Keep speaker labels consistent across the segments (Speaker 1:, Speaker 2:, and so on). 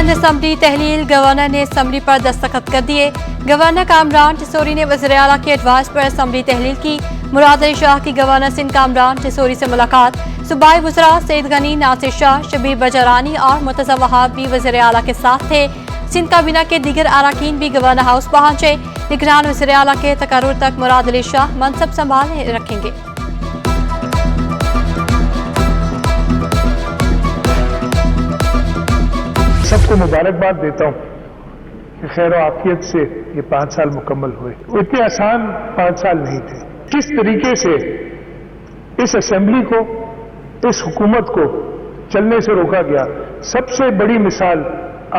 Speaker 1: Sindh assembly तहलील, governor ने assembly पर दस्तखत कर दिए। गवर्नर कामरान टिसोरी ने वज़ीर आला के एडवाइस पर असम्बली तहलील की। मुराद अली शाह की गवर्नर सिंध कामरान टिसोरी से मुलाकात। सूबाई वज़रा सईद गनी, नासिर शाह, शबीर बजरानी और मुर्तज़ा वहाब भी वज़ीर आला के साथ थे। सिंध काबीना के दीगर अरकान भी गवर्नर हाउस पहुंचे। निगरान वज़ीर आला के तकर्रुर तक मुराद अली शाह मनसब संभाले रखेंगे।
Speaker 2: सबको मुबारकबाद देता हूँ कि खैर और आफियत से ये 5 साल मुकम्मल हुए। इतने आसान 5 साल नहीं थे। किस तरीके से इस असेंबली को, इस हुकूमत को चलने से रोका गया, सबसे बड़ी मिसाल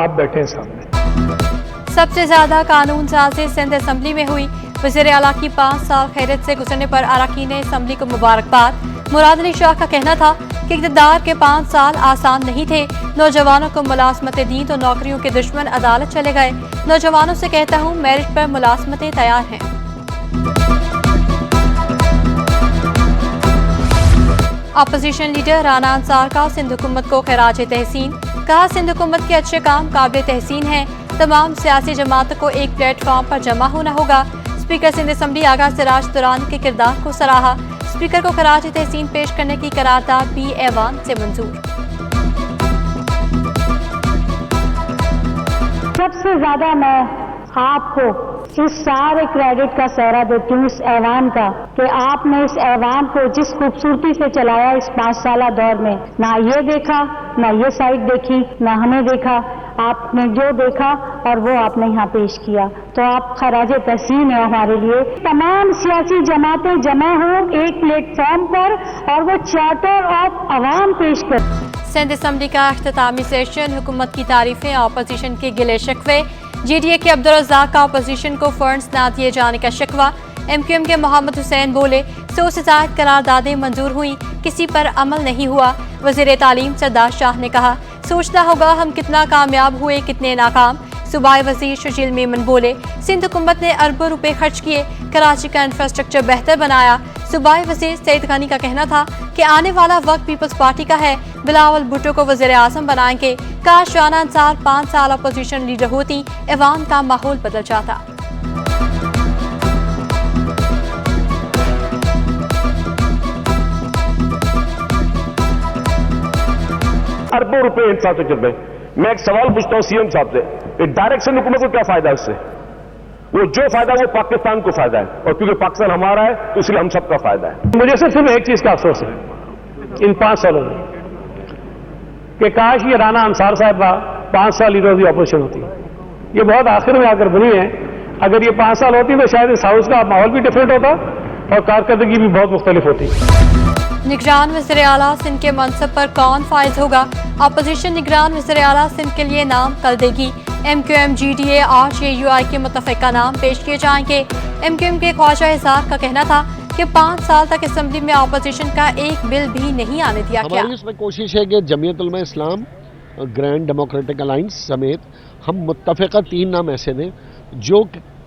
Speaker 2: आप बैठे हैं सामने।
Speaker 1: सबसे ज्यादा कानून साजी सिंध असम्बली में हुई। वज़ीर आला की 5 साल खैरियत से गुजरने पर अरकान असम्बली को मुबारकबाद। मुराद अली शाह का कहना था कि इक़्तिदार के 5 साल आसान नहीं थे। नौजवानों को मुलाजमतें दी तो नौकरियों के दुश्मन अदालत चले गए। नौजवानों से कहता हूँ मेरिट पर मुलाजमतें तैयार हैं। अपोजिशन लीडर राना अंसार का सिंध हुकूमत को खिराज तहसीन। कहा, सिंध हुकूमत के अच्छे काम काबिल तहसीन हैं। तमाम सियासी जमातों को एक प्लेटफॉर्म पर जमा होना होगा। स्पीकर सिंध असम्बली आगा सिराज दुरानी के किरदार को सराहा। स्पीकर को खिराज तहसीन पेश करने की करारदाद भी ऐवान से मंजूर।
Speaker 3: सबसे ज्यादा मैं आपको इस सारे क्रेडिट का सहरा देती हूँ इस ऐवान का, कि आपने इस ऐवान को जिस खूबसूरती से चलाया इस 5 साल दौर में। ना ये देखा, ना ये साइड देखी, ना हमें देखा, आपने जो देखा और वो आपने यहाँ पेश किया। तो आप खराज तहसीन है हमारे लिए। तमाम सियासी जमातें जमा हो एक प्लेटफॉर्म पर और वो चार्टर ऑफ अवाम पेश कर।
Speaker 1: सिंध असम्बली का अख्तामी सेशन, हुकूमत की तारीफें, अपोजिशन के गिले शिकवे। GDA के अब्दुल रज़ाक का अपोजिशन को फंड्स ना दिए जाने का शिकवा। MQM के मोहम्मद हुसैन बोले, 100 से ज़ायद करारदादें मंजूर हुई, किसी पर अमल नहीं हुआ। वज़ीर तालीम सरदार शाह ने कहा, सोचना होगा हम कितना कामयाब हुए, कितने नाकाम। सूबाई वज़ीर शजील मेमन बोले, सिंध हुकूमत ने अरबों रुपए खर्च किए, कराची का इंफ्रास्ट्रक्चर बेहतर बनाया। सूबाई वज़ीर सईद गनी का कहना था कि आने वाला वक्त पीपल्स पार्टी का है, बिलावल भुट्टो को वज़ीर आज़म बनाएंगे। काश राना अंसार 5 साल अपोजिशन लीडर होती, ऐवान का माहौल बदल जाता।
Speaker 4: अरबों रुपए इंफ्रास्ट्रक्चर में। मैं एक सवाल पूछता हूँ सीएम साहब से, डायरेक्शन हुकूमत को क्या फायदा है उससे? वो जो फायदा वो पाकिस्तान को फायदा है, और क्योंकि पाकिस्तान हमारा है तो इसलिए हम सबका फायदा है।
Speaker 2: मुझे सिर्फ एक चीज का अफसोस है इन 5 सालों में, कि काश ये राना अंसार साहब का 5 साल लीडर की अपोजिशन होती। ये बहुत आखिर में आकर बनी है। अगर ये 5 साल होती तो शायद इस हाउस का माहौल भी डिफरेंट होता और कारकर्दगी भी बहुत मुख्तलिफ होती।
Speaker 1: निगरान वज़ीर आला सिंध के मनसब पर कौन फाइज होगा? अपोजिशन निगरान वज़ीर आला सिंध के लिए नाम कल देगी। MQM, GDA और JUI के मुतफ़िका नाम पेश किए जाएंगे। MQM के ख्वाजा इज़हार का कहना था कि 5 साल तक असम्बली में अपोजिशन का एक बिल भी नहीं आने दिया गया।
Speaker 5: हमारी इसमें कोशिश है कि जमीयत उलमा इस्लाम, ग्रैंड डेमोक्रेटिक अलायंस समेत हम मुत्तफ़िका 3 नाम ऐसे दें जो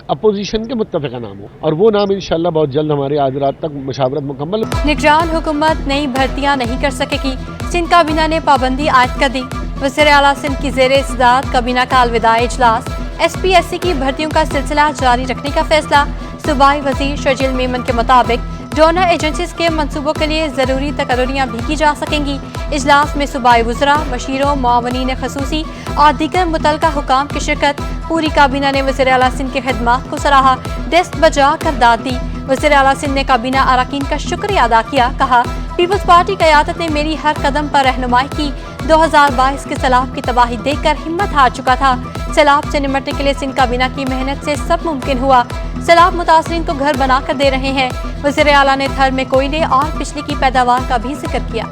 Speaker 5: अपोजिशन के मुत्तफ़िका नाम हो, और वो नाम इंशाअल्लाह बहुत जल्द हमारे आज रात तक मशावरत मुकम्मल।
Speaker 1: निगरान हुकूमत नई भर्तियां नहीं कर सकेगी, सिंध काबीना ने पाबंदी आयद कर दी। वज़ीर आला सिंध की ज़ेरे इस्तिदाद काबीना का अलविदाई इजलास। SPSC की भर्तियों का सिलसिला जारी रखने का फैसला। सूबाई वज़ीर शजील मेमन के मुताबिक डोनर एजेंसीज के मंसूबों के लिए ज़रूरी तकर्रियाँ भी की जा सकेंगी। इजलास में सूबाई वज़रा, मशीरों, मुआवनीन ख़ुसूसी और दीगर मुतल्लिका हुकाम की शिरकत। पूरी काबीना ने वज़ीर आला सिंध की खिदमात को सराहा, डेस्क बजा कर दाद दी। वज़ीर आला सिंध ने काबीना अरकान का शुक्रिया अदा किया। कहा, पीपल्स पार्टी क़यादत ने मेरी हर कदम पर रहनुमाई की। 2022 के सैलाब की तबाही देखकर हिम्मत हार चुका था। सैलाब से निपटने के लिए सिंध काबीना की मेहनत से सब मुमकिन हुआ। सैलाब मुतासरीन को घर बना कर दे रहे हैं। वज़ीर आला ने थर में कोयले और बिजली की पैदावार का भी जिक्र किया।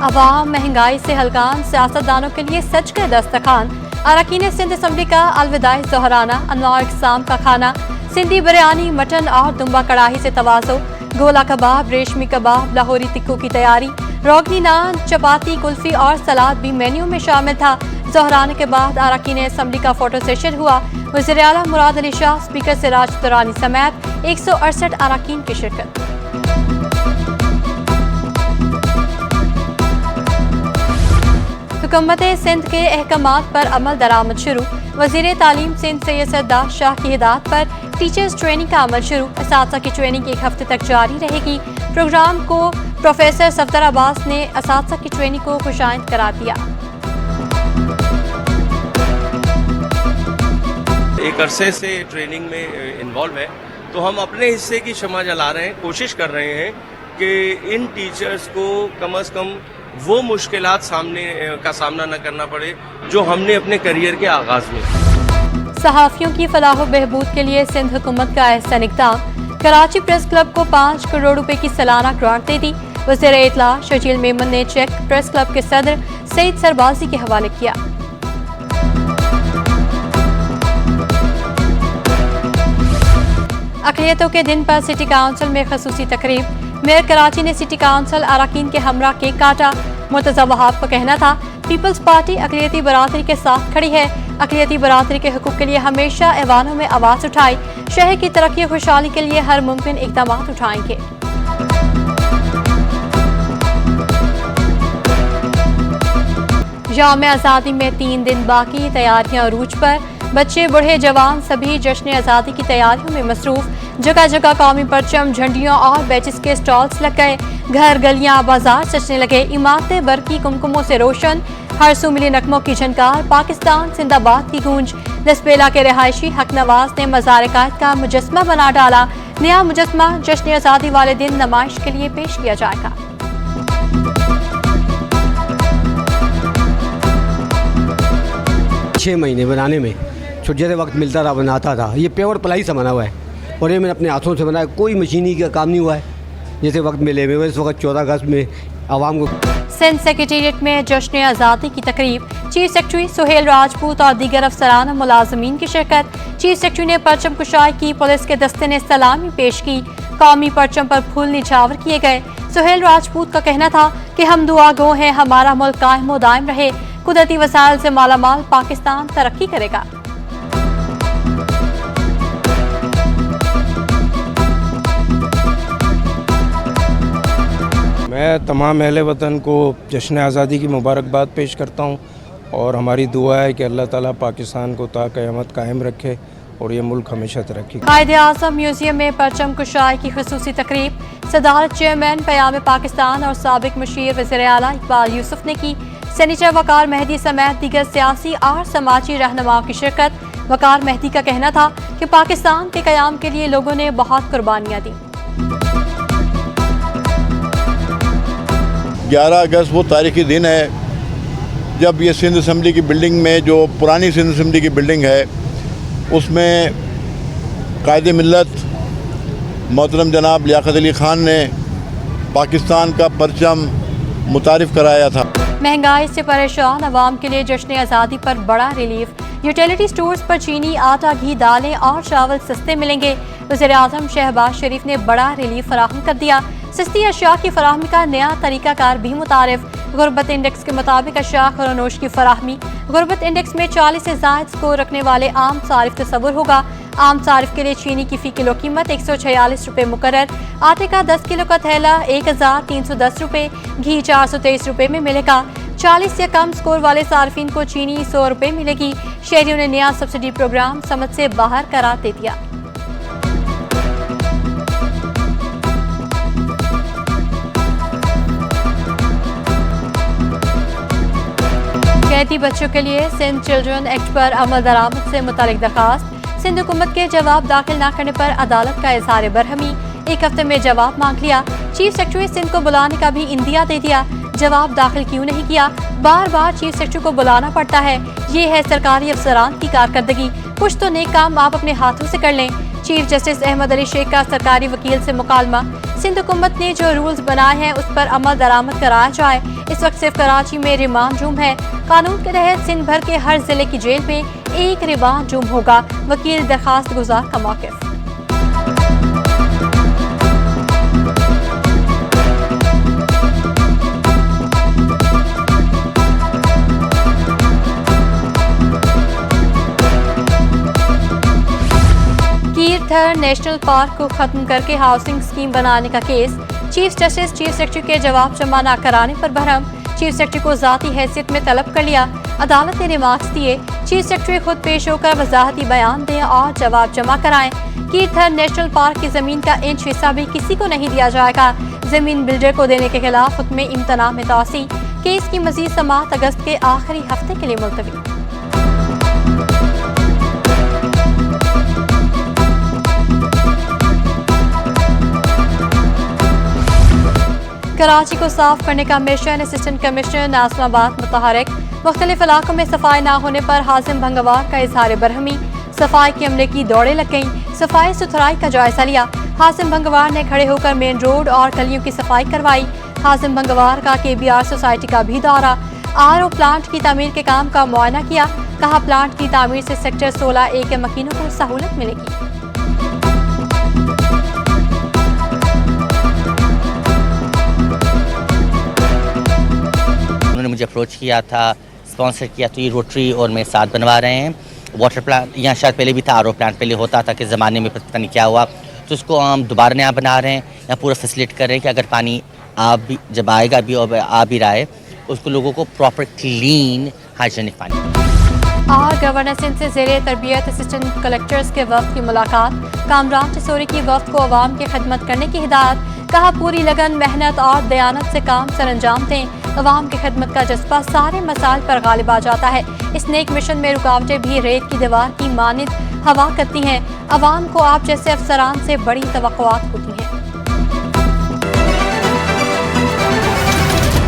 Speaker 1: अवाम महंगाई से हलकान, सियासतदानों के लिए सच के दस्तखान। अरकान सिंध असम्बली का अलविदाई ज़ोहराना, अनवार इक़साम का खाना। सिंधी बिरयानी, मटन और दुम्बा कड़ाही से तवाज़ो। गोला कबाब, रेशमी कबाब, लाहौरी टिक्कों की तैयारी। रोगनी नान, चपाती, कुल्फी और सलाद भी मेन्यू में शामिल था। ظہرانے کے بعد اراکین اسمبلی کا فوٹو سیشن ہوا. وزیر اعلیٰ مراد علی شاہ، اسپیکر سراج درانی سمیت 168 اراکین کی شرکت. حکومت سندھ کے احکامات پر عمل درآمد شروع. وزیر تعلیم سندھ سید سردار شاہ کی ہدایت پر ٹیچرز ٹریننگ کا عمل شروع. اساتذہ کی ٹریننگ 1 ہفتے تک جاری رہے گی. پروگرام کو پروفیسر صفدر عباس نے اساتذہ کی ٹریننگ کو خوشائند قرار دیا.
Speaker 6: ایک عرصے سے ٹریننگ میں انوالو ہے تو ہم اپنے حصے کی شمع جلا رہے ہیں. کوشش کر رہے ہیں کہ ان ٹیچرز کو کم از کم وہ مشکلات کا سامنا نہ کرنا پڑے جو ہم نے اپنے کریئر کے آغاز میں.
Speaker 1: صحافیوں کی فلاح و بہبود کے لیے سندھ حکومت کا احسن اقدام. کراچی پریس کلب کو 5 کروڑ روپے کی سالانہ گرانٹ دے دی. وزیر اطلاع شجیل میمن نے چیک پریس کلب کے صدر سعید سربازی کے حوالے کیا. اقلیتوں کے دن پر سٹی کونسل میں خصوصی تقریب. میئر کراچی نے سٹی کونسل اراکین کے ہمراہ کیک کاٹا. مرتضی وہاب کا کہنا تھا پیپلز پارٹی اقلیتی برادری کے ساتھ کھڑی ہے. اقلیتی برادری کے حقوق کے لیے ہمیشہ ایوانوں میں آواز اٹھائی. شہر کی ترقی و خوشحالی کے لیے ہر ممکن اقدامات اٹھائیں گے. یوم آزادی میں 3 دن باقی، تیاریاں عروج پر. بچے بوڑھے جوان سبھی جشن آزادی کی تیاریوں میں مصروف. جگہ جگہ قومی پرچم، جھنڈیوں اور بیچز کے سٹالز لگ گئے. گھر گلیاں بازار سجنے لگے. عمارتیں برقی کمکموں سے روشن. ہر سو ملی نغموں کی جھنکار. پاکستان زندہ باد کی گونج. دسپیلا کے رہائشی حق نواز نے مزار قائد کا مجسمہ بنا ڈالا. نیا مجسمہ جشن آزادی والے دن نمائش کے لیے پیش کیا جائے گا.
Speaker 7: چھ مہینے بنانے میں چھوٹے جیسے وقت ملتا تھا بناتا تھا. یہ پیور پلائی سے بنا ہوا ہے اور یہ میں نے اپنے ہاتھوں سے بنایا. کوئی مشینی کا کام نہیں ہوا ہے. جیسے وقت ملے میں اس وقت 14 اگست میں عوام کو.
Speaker 1: سندھ سیکریٹریٹ میں جشن آزادی کی تقریب. چیف سیکرٹری سہیل راجپوت اور دیگر افسران و ملازمین کی شرکت. چیف سیکرٹری نے پرچم کشائی کی. پولیس کے دستے نے سلامی پیش کی. قومی پرچم پر پھول نچھاور کیے گئے. سہیل راجپوت کا کہنا تھا کہ ہم دعا گو ہیں ہمارا ملک قائم و دائم رہے. قدرتی وسائل سے مالا مال پاکستان ترقی کرے گا.
Speaker 8: میں تمام اہل وطن کو جشن آزادی کی مبارکباد پیش کرتا ہوں اور ہماری دعا ہے کہ اللہ تعالیٰ پاکستان کو تا قیامت قائم رکھے اور یہ ملک ہمیشہ ترقی کرے.
Speaker 1: قائد اعظم میوزیم میں پرچم کشائی کی خصوصی تقریب. صدارت چیئرمین پیام پاکستان اور سابق مشیر وزیر اعلیٰ اقبال یوسف نے کی. سینیٹر وقار مہدی سمیت دیگر سیاسی اور سماجی رہنماؤں کی شرکت. وقار مہدی کا کہنا تھا کہ پاکستان کے قیام کے لیے لوگوں نے بہت قربانیاں دیں.
Speaker 9: 11 اگست وہ تاریخی دن ہے جب یہ سندھ اسمبلی کی بلڈنگ میں، جو پرانی سندھ اسمبلی کی بلڈنگ ہے، اس میں قائد ملت محترم جناب لیاقت علی خان نے پاکستان کا پرچم متعارف کرایا تھا.
Speaker 1: مہنگائی سے پریشان عوام کے لیے جشن آزادی پر بڑا ریلیف. یوٹیلیٹی سٹورز پر چینی، آٹا، گھی، دالیں اور چاول سستے ملیں گے. وزیر اعظم شہباز شریف نے بڑا ریلیف فراہم کر دیا. سستی اشیاء کی فراہمی کا نیا طریقہ کار بھی متعارف. غربت انڈیکس کے مطابق اشیاء خورنوش کی فراہمی. غربت انڈیکس میں 40 سے زائد سکور رکھنے والے عام صارف تصور ہوگا. عام صارف کے لیے چینی کی فی کلو قیمت 146 روپے مقرر. آٹے کا 10 کلو کا تھیلا 1310 روپے. گھی 423 روپے میں ملے گا. 40 یا کم سکور والے صارفین کو چینی 100 روپے ملے گی. شہریوں نے نیا سبسڈی پروگرام سمجھ سے باہر قرار دے دیا. قیدی بچوں کے لیے سندھ چلڈرن ایکٹ پر عمل درآمد سے متعلق درخواست. سندھ حکومت کے جواب داخل نہ کرنے پر عدالت کا اظہار برہمی. 1 ہفتے میں جواب مانگ لیا. چیف سیکرٹری سندھ کو بلانے کا بھی اندیا دے دیا. جواب داخل کیوں نہیں کیا؟ بار بار چیف سیکرٹری کو بلانا پڑتا ہے. یہ ہے سرکاری افسران کی کارکردگی. کچھ تو نیک کام آپ اپنے ہاتھوں سے کر لیں. چیف جسٹس احمد علی شیخ کا سرکاری وکیل سے مکالمہ. سندھ حکومت نے جو رولز بنائے ہیں اس پر عمل درآمد کرایا جائے. اس وقت صرف کراچی میں ریمانڈ روم ہے. قانون کے تحت سندھ بھر کے ہر ضلع کی جیل میں 1 ریمانڈ روم ہوگا. وکیل درخواست گزار کا موقف. थर नेशनल पार्क को खत्म करके हाउसिंग स्कीम बनाने का case, chief justice chief secretary के जवाब जमा न कराने पर बरहम, चीफ सेक्रेटरी को ज़ाती हैसियत में तलब कर लिया। अदालत ने रिमार्क्स दिए, चीफ सेक्रेटरी खुद पेश होकर वजाहती बयान दें और जवाब जमा कराएं। कीरथर नेशनल पार्क की ज़मीन का इंच हिस्सा भी किसी को नहीं दिया जाएगा। ज़मीन बिल्डर को देने के खिलाफ हुक्म इम्तना में तोसी। केस की मज़ीद समाअत अगस्त के आखिरी हफ्ते के लिए मुलतवी। कराची को साफ करने का मिशन, असिस्टेंट कमिश्नर नाज़िमाबाद मुतहरिक। मुख्तलिफ इलाकों में सफाई ना होने पर हासिम भंगवार का इजहार बरहमी। सफाई के अमले की दौड़े लग गईं, सफाई सुथराई का जायजा लिया। हासिम भंगवार ने खड़े होकर मेन रोड और गलियों की सफाई करवाई। हासिम भंगवार का KBR सोसाइटी का भी दौरा। RO प्लांट की तामीर के काम का मुआयना किया। कहा प्लांट की तामीर से सेक्टर 16A के मकीनों को सहूलत मिलेगी।
Speaker 10: उन्होंने मुझे अप्रोच किया था, स्पॉन्सर किया, तो ये रोटरी और मेरे साथ बनवा रहे हैं। वाटर प्लांट यहाँ शायद पहले भी था, RO प्लांट पहले होता था कि ज़माने में पता नहीं क्या हुआ, तो उसको हम दोबारा नया बना रहे हैं। यहाँ पूरा फैसिलिट कर रहे हैं कि अगर पानी भी जब आएगा भी और आ भी रहा है, उसको लोगों को प्रॉपर क्लीन हाइजीनिक पानी।
Speaker 1: और गवर्नर सिंध से ज़ेरे तरबियत असिस्टेंट कलेक्टर्स के वफ्द की मुलाकात। कामरान चसोरी की वफ्द को अवाम की खिदमत करने की हिदायत। कहा पूरी लगन, मेहनत और दयानत से काम सर अंजाम दें। अवाम की खिदमत का जज्बा सारे मसाइल पर गालिब आ जाता है। इस नेक मिशन में रुकावटें भी रेत की दीवार की मानिंद हवा करती हैं। अवाम को आप जैसे अफसरान से बड़ी तवक्कुआत होती हैं।